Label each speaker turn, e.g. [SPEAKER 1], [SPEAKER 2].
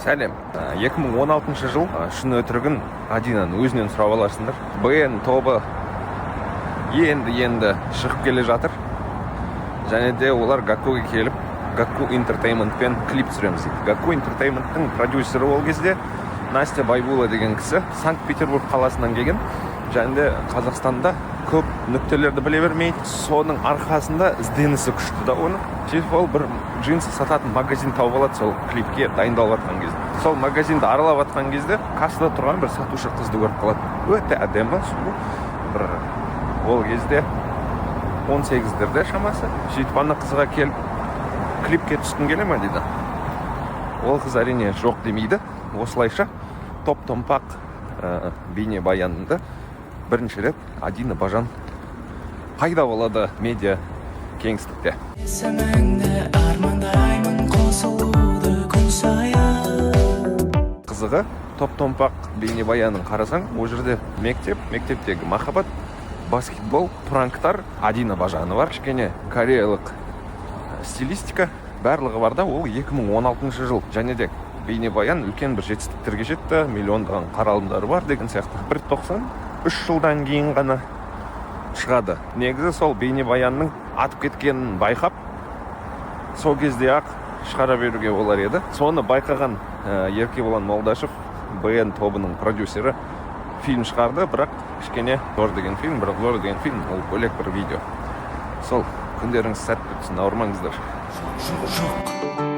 [SPEAKER 1] Сәлем. 2016 жыл шын өтірігін Адинаның өзінен сұрап аларсыңдар. БН тобы енді шығып келе жатыр. Және де олар Гаккуге келіп, Гакку Entertainment-пен клип түсіреміз дейді. Гакку Entertainment-тің продюсері ол кезде Настя Байбула деген кісі Санкт-Петербург қаласынан келген. Және де Қазақстанда көп нүктелерді біле бермейді. Соның арқасында ізденісі күшті да оны. Сөйтіп ол бір джинсы сататын магазин тауып алады сол клипке дайындалып жатқан кезде. Сол магазинді аралап жатқан кезде кассада тұрған бір сатушы қызды көріп қалады. Өте әдемі, сұлу. Бір ол кезде 18-дерде шамасы. Сөйтіп ана қызға келіп клипке түскің келе ме дейді. Ол қыз әрине жоқ демейді. Осылайша топ-томпақ бейне баянында бірінші рет Адина Бажан пайда болады медиа кеңістікте. Қызығы топ-томпақ бейнебаянын қарасаң, ол жерде мектептегі махаббат, баскетбол, пранктар, Адина Бажаны бар, кішкене кореялық стилистика барлығы бар да, ол 2016 жыл. Және де бейнебаян үлкен бір жетістіктерге жетті, миллиондаған қаралымдары бар деген сияқты. 193 жылдан кейін ғана шығады. Негізі сол бейнебаянның атып кеткенін байқап, сол кезде ақ шығара беруге болар еді. Соны байқаған Еркебұлан Молдашев, БН тобының продюсері, фильм шығарды, бірақ кішкене Зор деген фильм, бірақ Зор деген фильм, ол бөлек бір видео. Сол күндеріңіз сәтті өтсін, ауырмаңыздар.
[SPEAKER 2] Жоқ.